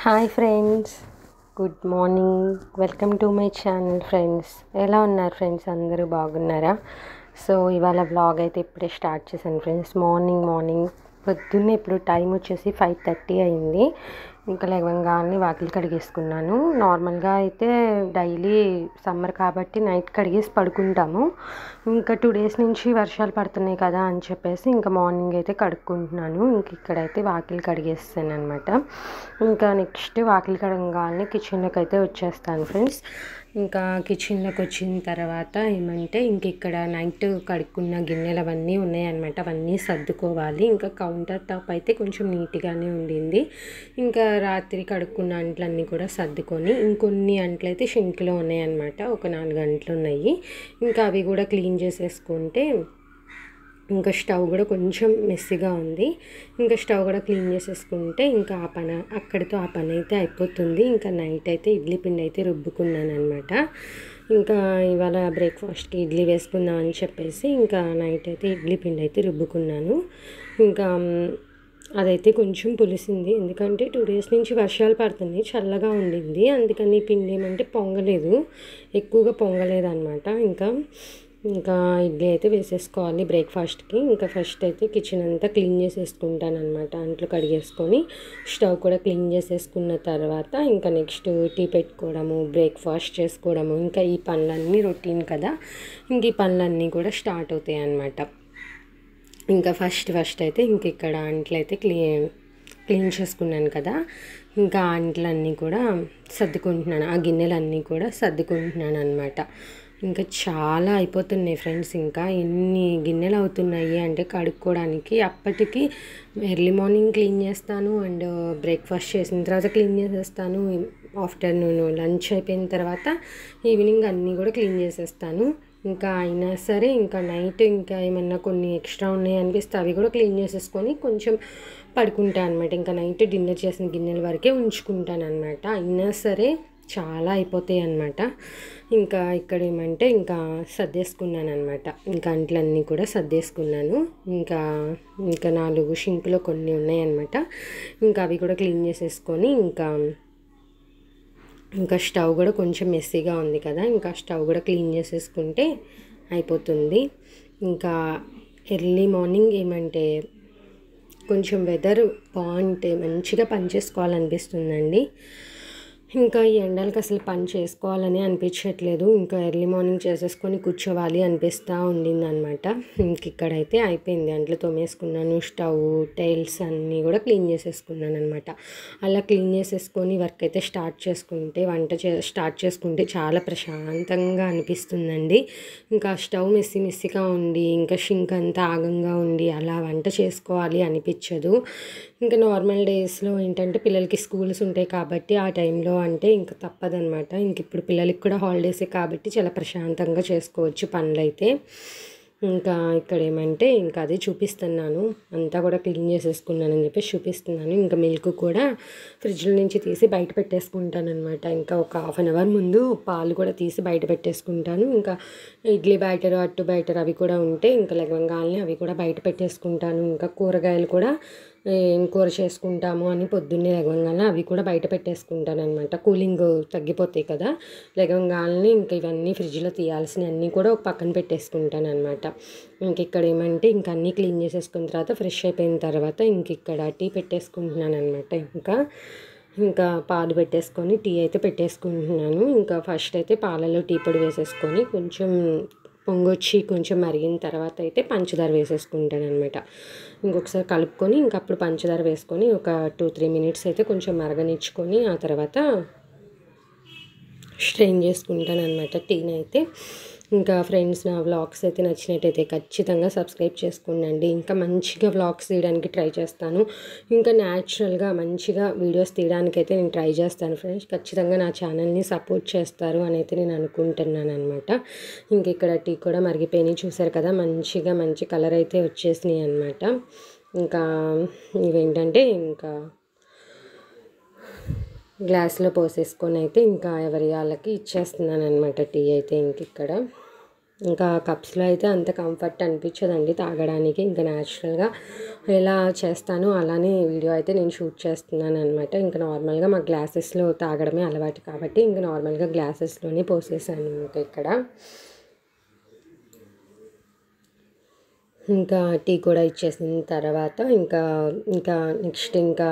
Hi friends, good morning. Welcome to my channel friends. ఎలా ఉన్నారు friends? అందరూ బాగున్నారా? సో ఇవాళ వ్లాగ్ అయితే ఇప్పుడే స్టార్ట్ చేశాను ఫ్రెండ్స్. మార్నింగ్ పొద్దున్నే ఇప్పుడు టైం వచ్చేసి 5:30 అయింది. ఇంకా లేవగానే వాకిలి కడిగేసుకున్నాను. నార్మల్గా అయితే డైలీ సమ్మర్ కాబట్టి నైట్ కడిగేసి పడుకుంటాము. ఇంకా 2 డేస్ నుంచి వర్షాలు పడుతున్నాయి కదా అని చెప్పేసి ఇంకా మార్నింగ్ అయితే కడుక్కుంటున్నాను. ఇంక ఇక్కడైతే వాకిలి కడిగేస్తాను అనమాట. ఇంకా నెక్స్ట్ వాకిలి కడగానే కిచెన్లోకి అయితే వచ్చేస్తాను ఫ్రెండ్స్. ఇంకా కిచెన్లోకి వచ్చిన తర్వాత ఏమంటే ఇంక ఇక్కడ నైట్ కడుక్కున్న గిన్నెలు అవన్నీ ఉన్నాయన్నమాట. అవన్నీ సర్దుకోవాలి. ఇంకా కౌంటర్ టాప్ అయితే కొంచెం నీట్గానే ఉండింది. ఇంకా రాత్రి కడుక్కున్న అంట్లన్నీ కూడా సర్దుకొని ఇంకొన్ని అంట్లయితే షింక్లో ఉన్నాయన్నమాట. ఒక 4 అంట్లు ఉన్నాయి. ఇంకా అవి కూడా క్లీన్ చేసేసుకుంటే ఇంకా స్టవ్ కూడా కొంచెం మెస్సీగా ఉంది. ఇంకా స్టవ్ కూడా క్లీన్ చేసేసుకుంటే ఇంకా అక్కడితో ఆ పని అయితే అయిపోతుంది. ఇంకా నైట్ అయితే ఇడ్లీ పిండి అయితే రుబ్బుకున్నాను అనమాట. ఇంకా ఇవాళ బ్రేక్ఫాస్ట్కి ఇడ్లీ వేసుకుందాం అని చెప్పేసి ఇంకా నైట్ అయితే ఇడ్లీ పిండి అయితే రుబ్బుకున్నాను. ఇంకా అదైతే కొంచెం పులిసింది, ఎందుకంటే 2 డేస్ నుంచి వర్షాలు పడుతున్నాయి, చల్లగా ఉండింది. అందుకని పిండి ఏమంటే పొంగలేదు, ఎక్కువగా పొంగలేదు అనమాట. ఇంకా ఇడ్లీ అయితే వేసేసుకోవాలి బ్రేక్ఫాస్ట్కి. ఇంకా ఫస్ట్ అయితే కిచెన్ అంతా క్లీన్ చేసేసుకుంటాను అనమాట. అంట్లు కడిగేసుకొని స్టవ్ కూడా క్లీన్ చేసేసుకున్న తర్వాత ఇంకా నెక్స్ట్ టీ పెట్టుకోవడము, బ్రేక్ఫాస్ట్ చేసుకోవడము, ఇంకా ఈ పనులన్నీ రొటీన్ కదా. ఇంక ఈ పనులన్నీ కూడా స్టార్ట్ అవుతాయి అన్నమాట. ఇంకా ఫస్ట్ అయితే ఇంక ఇక్కడ అంట్లు అయితే క్లీన్ చేసుకున్నాను కదా. ఇంకా అంట్లన్నీ కూడా సర్దుకుంటున్నాను, ఆ గిన్నెలన్నీ కూడా సర్దుకుంటున్నాను అనమాట. ఇంకా చాలా అయిపోతున్నాయి ఫ్రెండ్స్. ఇంకా ఎన్ని గిన్నెలు అవుతున్నాయి అంటే కడుక్కోవడానికి. అప్పటికి ఎర్లీ మార్నింగ్ క్లీన్ చేస్తాను, అండ్ బ్రేక్ఫాస్ట్ చేసిన తర్వాత క్లీన్ చేసేస్తాను. ఆఫ్టర్నూన్ లంచ్ అయిపోయిన తర్వాత ఈవినింగ్ అన్నీ కూడా క్లీన్ చేసేస్తాను. ఇంకా అయినా సరే ఇంకా నైట్ ఇంకా ఏమన్నా కొన్ని ఎక్స్ట్రా ఉన్నాయి అనిపిస్తే అవి కూడా క్లీన్ చేసేసుకొని కొంచెం పడుకుంటాను అనమాట. ఇంకా నైట్ డిన్నర్ చేసిన గిన్నెల వరకే ఉంచుకుంటాను అనమాట. అయినా సరే చాలా అయిపోతాయి అన్నమాట. ఇంకా ఇక్కడ ఏమంటే ఇంకా సర్దేసుకున్నాను అనమాట. ఇంకా అంట్లన్నీ కూడా సర్దేసుకున్నాను. ఇంకా 4 షింక్లో కొన్ని ఉన్నాయన్నమాట. ఇంకా అవి కూడా క్లీన్ చేసేసుకొని ఇంకా స్టవ్ కూడా కొంచెం మెస్సీగా ఉంది కదా, ఇంకా స్టవ్ కూడా క్లీన్ చేసేసుకుంటే అయిపోతుంది. ఇంకా ఎర్లీ మార్నింగ్ ఏమంటే కొంచెం వెదర్ బాగుంటే మంచిగా పని చేసుకోవాలనిపిస్తుందండి. ఇంకా ఈ ఎండలకి అసలు పని చేసుకోవాలని అనిపించట్లేదు. ఇంకా ఎర్లీ మార్నింగ్ చేసేసుకొని కూర్చోవాలి అనిపిస్తూ ఉండింది అనమాట. ఇంక ఇక్కడైతే అయిపోయింది. అంట్లు తోమేసుకున్నాను, స్టవ్ టైల్స్ అన్నీ కూడా క్లీన్ చేసేసుకున్నాను అనమాట. అలా క్లీన్ చేసేసుకొని వర్క్ అయితే స్టార్ట్ చేసుకుంటే చాలా ప్రశాంతంగా అనిపిస్తుందండి. ఇంకా స్టవ్ మెస్సీగా ఉండి ఇంకా షింక్ అంతా ఆగంగా ఉండి అలా వంట చేసుకోవాలి అనిపించదు. ఇంకా నార్మల్ డేస్లో ఏంటంటే పిల్లలకి స్కూల్స్ ఉంటాయి కాబట్టి ఆ టైంలో అంటే ఇంకా తప్పదనమాట. ఇంక ఇప్పుడు పిల్లలకి కూడా హాలిడేసే కాబట్టి చాలా ప్రశాంతంగా చేసుకోవచ్చు పనులైతే. ఇంకా ఇక్కడ ఏమంటే ఇంకా అదే చూపిస్తున్నాను, అంతా కూడా క్లీన్ చేసేసుకున్నానని చెప్పేసి చూపిస్తున్నాను. ఇంకా మిల్క్ కూడా ఫ్రిడ్జ్లో నుంచి తీసి బయట పెట్టేసుకుంటాను అనమాట. ఇంకా ఒక 1/2 అవర్ ముందు పాలు కూడా తీసి బయట పెట్టేసుకుంటాను. ఇంకా ఇడ్లీ బ్యాటర్, అట్టు బ్యాటర్ అవి కూడా ఉంటే ఇంకా లెగంగాల్ని అవి కూడా బయట పెట్టేసుకుంటాను. ఇంకా కూరగాయలు కూడా ఏం కూర చేసుకుంటాము అని పొద్దున్నే లెగంగానే అవి కూడా బయట పెట్టేసుకుంటాను అనమాట. కూలింగ్ తగ్గిపోతాయి కదా లెగంగాల్ని. ఇంకా ఇవన్నీ ఫ్రిడ్జ్లో తీయాల్సినవి అన్నీ కూడా ఒక పక్కన పెట్టేసుకుంటాను అనమాట. ఇంక ఇక్కడ ఏమంటే ఇంక అన్నీ క్లీన్ చేసేసుకున్న తర్వాత ఫ్రెష్ అయిపోయిన తర్వాత ఇంక ఇక్కడ టీ పెట్టేసుకుంటున్నాను అనమాట. ఇంకా పాలు పెట్టేసుకొని టీ అయితే పెట్టేసుకుంటున్నాను. ఇంకా ఫస్ట్ అయితే పాలలో టీ పొడి వేసేసుకొని కొంచెం పొంగొచ్చి కొంచెం మరిగిన తర్వాత అయితే పంచదార వేసేసుకుంటాను అనమాట. ఇంకొకసారి కలుపుకొని అప్పుడు పంచదార వేసుకొని ఒక 2-3 మినిట్స్ అయితే కొంచెం మరగనిచ్చుకొని ఆ తర్వాత స్ట్రెయిన్ చేసుకుంటాను అనమాట టీని అయితే. ఇంకా ఫ్రెండ్స్, నా వ్లాగ్స్ అయితే నచ్చినట్టయితే ఖచ్చితంగా సబ్స్క్రైబ్ చేసుకోండి. ఇంకా మంచిగా వ్లాగ్స్ తీయడానికి ట్రై చేస్తాను. ఇంకా న్యాచురల్గా మంచిగా వీడియోస్ తీయడానికైతే నేను ట్రై చేస్తాను ఫ్రెండ్స్. ఖచ్చితంగా నా ఛానల్ని సపోర్ట్ చేస్తారు అని అయితే నేను అనుకుంటున్నాను అనమాట. ఇంక ఇక్కడ టీ కూడా మరిగిపోయినాయి, చూసారు కదా, మంచి కలర్ అయితే వచ్చేసినాయి అనమాట. ఇంకా ఇవేంటంటే ఇంకా గ్లాస్లో పోసేసుకొని అయితే ఇంకా ఎవరి వాళ్ళకి ఇచ్చేస్తున్నాను అనమాట టీ అయితే. ఇంక ఇక్కడ ఇంకా కప్స్లో అయితే అంత కంఫర్ట్ అనిపించదండి తాగడానికి. ఇంకా న్యాచురల్గా ఎలా చేస్తానో అలానే వీడియో అయితే నేను షూట్ చేస్తున్నాను అనమాట. ఇంకా నార్మల్గా మా గ్లాసెస్లో తాగడమే అలవాటు కాబట్టి ఇంకా నార్మల్గా గ్లాసెస్లోనే పోసేసాను ఇంకా ఇక్కడ. ఇంకా టీ కూడా ఇచ్చేసిన తర్వాత ఇంకా ఇంకా నెక్స్ట్ ఇంకా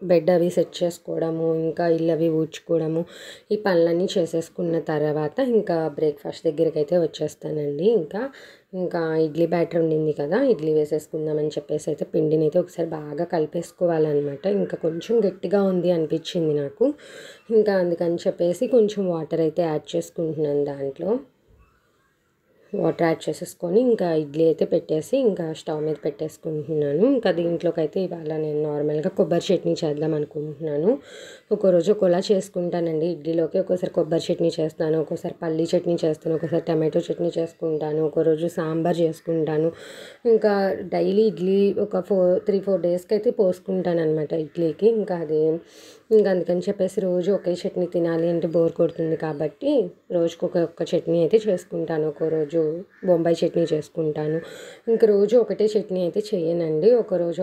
బెడ్ అవి సెట్ చేసుకోవడము, ఇంకా ఇల్లు అవి ఊడ్చుకోవడము, ఈ పనులన్నీ చేసేసుకున్న తర్వాత ఇంకా బ్రేక్ఫాస్ట్ దగ్గరికి అయితే వచ్చేస్తానండి. ఇంకా ఇడ్లీ బ్యాటర్ ఉండింది కదా, ఇడ్లీ వేసేసుకుందామని చెప్పేసి అయితే పిండిని అయితే ఒకసారి బాగా కలిపేసుకోవాలన్నమాట. ఇంకా కొంచెం గట్టిగా ఉంది అనిపించింది నాకు. ఇంకా అందుకని చెప్పేసి కొంచెం వాటర్ అయితే యాడ్ చేసుకుంటున్నాను దాంట్లో. వాటర్ యాడ్ చేసేసుకొని ఇంకా ఇడ్లీ అయితే పెట్టేసి ఇంకా స్టవ్ మీద పెట్టేసుకుంటున్నాను. ఇంకా దీంట్లోకి అయితే ఇవాళ నేను నార్మల్గా కొబ్బరి చట్నీ చేద్దాం అనుకుంటున్నాను. ఒక్కోరోజు ఒకలా చేసుకుంటానండి ఇడ్లీలోకి. ఒక్కోసారి కొబ్బరి చట్నీ చేస్తాను, ఒక్కోసారి పల్లీ చట్నీ చేస్తాను, ఒక్కోసారి టమాటో చట్నీ చేసుకుంటాను, ఒక్కోరోజు సాంబార్ చేసుకుంటాను. ఇంకా డైలీ ఇడ్లీ ఒక 3-4 డేస్కి అయితే పోసుకుంటాను అనమాట ఇడ్లీకి. ఇంకా అందుకని చెప్పేసి రోజు ఒకే చట్నీ తినాలి అంటే బోర్ కొడుతుంది కాబట్టి రోజుకి ఒక్క చట్నీ అయితే చేసుకుంటాను. ఒక్కో రోజు బొంబాయి చట్నీ చేసుకుంటాను. ఇంకా రోజు ఒకటే చట్నీ అయితే చేయనండి. ఒకరోజు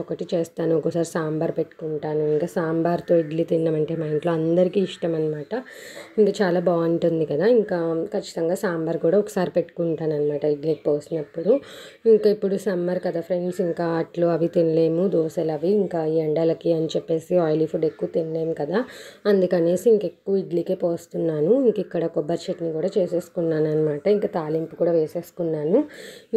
ఒకటి చేస్తాను. ఒక్కోసారి సాంబార్ పెట్టుకుంటాను. ఇంకా సాంబార్తో ఇడ్లీ తిన్నామంటే మా ఇంట్లో అందరికీ ఇష్టం అనమాట. ఇంకా చాలా బాగుంటుంది కదా. ఇంకా ఖచ్చితంగా సాంబార్ కూడా ఒకసారి పెట్టుకుంటాను అనమాట ఇడ్లీకి పోసినప్పుడు. ఇంకా ఇప్పుడు సమ్మర్ కదా ఫ్రెండ్స్, ఇంకా అట్లు అవి తినలేము, దోశలు అవి ఇంకా ఈ ఎండలకి అని చెప్పేసి ఆయిలీ ఫుడ్ ఎక్కువ తినలేము కదా. అందుకనేసి ఇంకెక్కువ ఇడ్లీకే పోస్తున్నాను. ఇంక ఇక్కడ కొబ్బరి చట్నీ కూడా చేసేసుకున్నాను అనమాట. ఇంకా తాలింపు కూడా వేసేసుకున్నాను.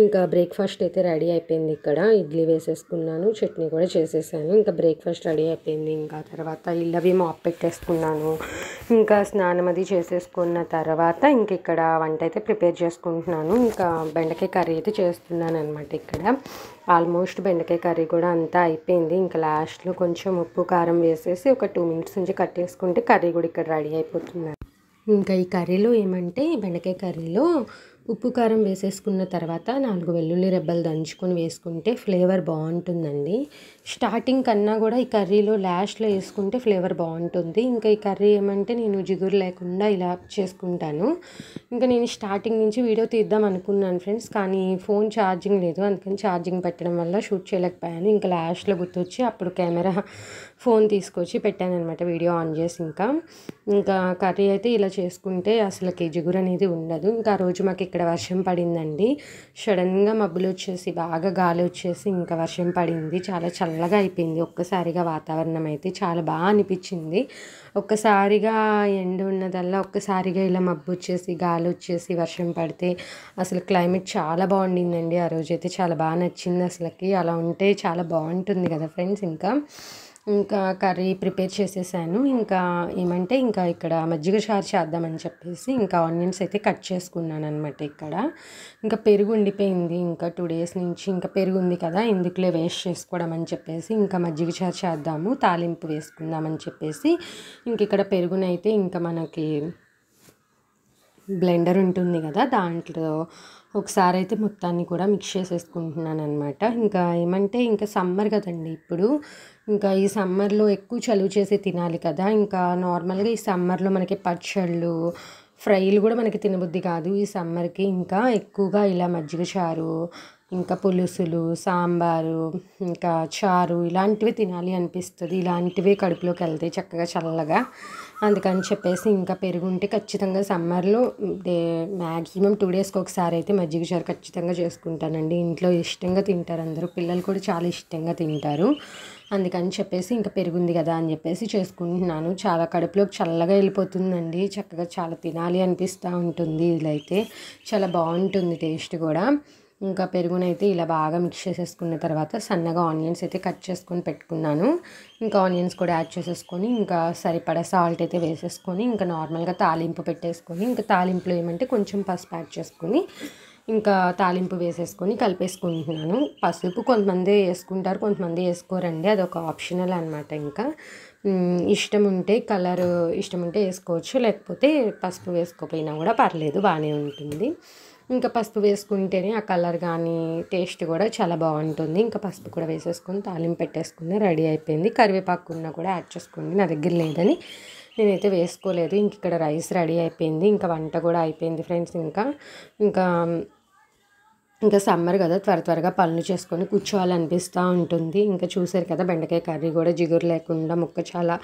ఇంకా బ్రేక్ఫాస్ట్ అయితే రెడీ అయిపోయింది. ఇక్కడ ఇడ్లీ వేసేసుకున్నాను, చట్నీ కూడా చేసేసాను. ఇంకా బ్రేక్ఫాస్ట్ రెడీ అయిపోయింది. ఇంకా తర్వాత ఇల్లు అవి మాప్ పెట్టేసుకున్నాను. ఇంకా స్నానం అది చేసేసుకున్న తర్వాత ఇంక ఇక్కడ వంట అయితే ప్రిపేర్ చేసుకుంటున్నాను. ఇంకా బెండకాయ కర్రీ అయితే చేస్తున్నాను అనమాట. ఇక్కడ ఆల్మోస్ట్ బెండకాయ కర్రీ కూడా అంతా అయిపోయింది. ఇంకా లాస్ట్లో కొంచెం ఉప్పు కారం వేసేసి ఒక 2 మినిట్స్ నుంచి కట్టేసుకుంటే కర్రీ కూడా ఇక్కడ రెడీ అయిపోతుంది. ఇంకా ఈ కర్రీలో ఏమంటే బెండకాయ కర్రీలో ఉప్పు కారం వేసేసుకున్న తర్వాత 4 వెల్లుల్లి రెబ్బలు దంచుకొని వేసుకుంటే ఫ్లేవర్ బాగుంటుందండి. స్టార్టింగ్ కన్నా కూడా ఈ కర్రీలో లాస్ట్లో వేసుకుంటే ఫ్లేవర్ బాగుంటుంది. ఇంకా ఈ కర్రీ ఏమంటే నేను జిగురు లేకుండా ఇలా చేసుకుంటాను. ఇంకా నేను స్టార్టింగ్ నుంచి వీడియో తీద్దాం అనుకున్నాను ఫ్రెండ్స్, కానీ ఫోన్ ఛార్జింగ్ లేదు, అందుకని ఛార్జింగ్ పెట్టడం వల్ల షూట్ చేయలేకపోయాను. ఇంకా లాస్ట్లో గుర్తొచ్చి అప్పుడు ఫోన్ తీసుకొచ్చి పెట్టాను అనమాట వీడియో ఆన్ చేసి. ఇంకా కర్రీ అయితే ఇలా చేసుకుంటే అసలుకి జిగురు అనేది ఉండదు. ఇంకా ఆ రోజు మాకు ఇక్కడ వర్షం పడిందండి. సడన్గా మబ్బులు వచ్చేసి బాగా గాలి వచ్చేసి ఇంకా వర్షం పడింది. చాలా చల్లగా అయిపోయింది ఒక్కసారిగా వాతావరణం అయితే. చాలా బాగా అనిపించింది. ఒక్కసారిగా ఎండ ఉన్నదల్లా ఒక్కసారిగా ఇలా మబ్బు వచ్చేసి గాలి వచ్చేసి వర్షం పడితే అసలు క్లైమేట్ చాలా బాగుండిందండి. ఆ రోజైతే చాలా బాగా నచ్చింది అసలుకి. అలా ఉంటే చాలా బాగుంటుంది కదా ఫ్రెండ్స్. ఇంకా కర్రీ ప్రిపేర్ చేసేసాను. ఇంకా ఏమంటే ఇంకా ఇక్కడ మజ్జిగ చారు చేద్దామని చెప్పేసి ఇంకా ఆనియన్స్ అయితే కట్ చేసుకున్నాను అనమాట. ఇంకా పెరుగు ఉండిపోయింది. ఇంకా 2 డేస్ నుంచి ఇంకా పెరుగు ఉంది కదా, ఎందుకులే వేస్ట్ చేసుకోవడం అని చెప్పేసి ఇంకా మజ్జిగ చారు చేద్దాము, తాలింపు వేసుకుందామని చెప్పేసి ఇంక ఇక్కడ పెరుగునైతే ఇంకా మనకి బ్లెండర్ ఉంటుంది కదా, దాంట్లో ఒకసారి అయితే మొత్తాన్ని కూడా మిక్స్ చేసేసుకుంటున్నాను అనమాట. ఇంకా ఏమంటే ఇంకా సమ్మర్ కదండి ఇప్పుడు. ఇంకా ఈ సమ్మర్లో ఎక్కువ చలువ చేసి తినాలి కదా. ఇంకా నార్మల్గా ఈ సమ్మర్లో మనకి పచ్చళ్ళు ఫ్రైలు కూడా మనకి తినబుద్ధి కాదు ఈ సమ్మర్కి. ఇంకా ఎక్కువగా ఇలా మజ్జిగ చారు, ఇంకా పులుసులు, సాంబారు, ఇంకా చారు ఇలాంటివి తినాలి అనిపిస్తుంది. ఇలాంటివి కడుపులోకి వెళ్తాయి చక్కగా చల్లగా. అందుకని చెప్పేసి ఇంకా పెరుగు ఉంటే ఖచ్చితంగా సమ్మర్లో మ్యాక్సిమం 2 డేస్కి ఒకసారి అయితే మజ్జిగ చారు ఖచ్చితంగా చేసుకుంటానండి. ఇంట్లో ఇష్టంగా తింటారు అందరూ, పిల్లలు కూడా చాలా ఇష్టంగా తింటారు. అందుకని చెప్పేసి ఇంకా పెరుగుంది కదా అని చెప్పేసి చేసుకుంటున్నాను. చాలా కడుపులోకి చల్లగా వెళ్ళిపోతుందండి, చక్కగా చాలా తినాలి అనిపిస్తూ ఉంటుంది. ఇదైతే చాలా బాగుంటుంది టేస్ట్ కూడా. ఇంకా పెరుగునైతే ఇలా బాగా మిక్స్ చేసేసుకున్న తర్వాత సన్నగా ఆనియన్స్ అయితే కట్ చేసుకొని పెట్టుకున్నాను. ఇంకా ఆనియన్స్ కూడా యాడ్ చేసేసుకొని ఇంకా సరిపడా సాల్ట్ అయితే వేసేసుకొని ఇంకా నార్మల్గా తాలింపు పెట్టేసుకొని ఇంకా తాలింపులో ఏమంటే కొంచెం పసుపు యాడ్ చేసుకొని ఇంకా తాలింపు వేసేసుకొని కలిపేసుకుంటున్నాను. పసుపు కొంతమంది వేసుకుంటారు, కొంతమంది వేసుకోరండి, అదొక ఆప్షనల్ అనమాట. ఇంకా ఇష్టం ఉంటే ఇష్టం ఉంటే వేసుకోవచ్చు, లేకపోతే పసుపు వేసుకోకపోయినా కూడా పర్లేదు, బాగానే ఉంటుంది. ఇంకా పసుపు వేసుకుంటేనే ఆ కలర్ కానీ టేస్ట్ కూడా చాలా బాగుంటుంది. ఇంకా పసుపు కూడా వేసేసుకొని తాలింపు పెట్టేసుకుని రెడీ అయిపోయింది. కరివేపాకు ఉన్న కూడా యాడ్ చేసుకోండి, నా దగ్గర లేదని నేనైతే వేసుకోలేదు. ఇంక ఇక్కడ రైస్ రెడీ అయిపోయింది, ఇంకా వంట కూడా అయిపోయింది ఫ్రెండ్స్. ఇంకా ఇంకా సమ్మర్ కదా, త్వరగా పనులు చేసుకొని కూర్చోవాలనిపిస్తూ ఉంటుంది. ఇంకా చూసారు కదా, బెండకాయ కర్రీ కూడా జిగురు లేకుండా ముక్క చాలా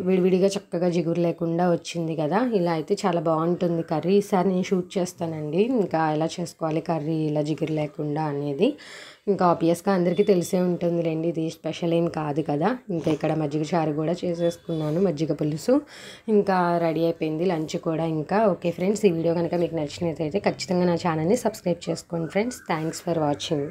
విడివిడిగా చక్కగా జిగురు లేకుండా వచ్చింది కదా. ఇలా అయితే చాలా బాగుంటుంది కర్రీ. ఈసారి నేను షూట్ చేస్తానండి ఇంకా ఎలా చేసుకోవాలి కర్రీ ఇలా జిగురు లేకుండా అనేది. ఇంకా ఆబ్వియస్గా అందరికీ తెలిసే ఉంటుందిలేండి, ఇది స్పెషల్ ఏం కాదు కదా. ఇంకా ఇక్కడ మజ్జిగ చారు కూడా చేసేసుకున్నాను, మజ్జిగ పులుసు. ఇంకా రెడీ అయిపోయింది లంచ్ కూడా. ఇంకా ఓకే ఫ్రెండ్స్, ఈ వీడియో కనుక మీకు నచ్చినట్లయితే ఖచ్చితంగా నా ఛానల్ని సబ్స్క్రైబ్ చేసుకోండి ఫ్రెండ్స్. Thanks for watching.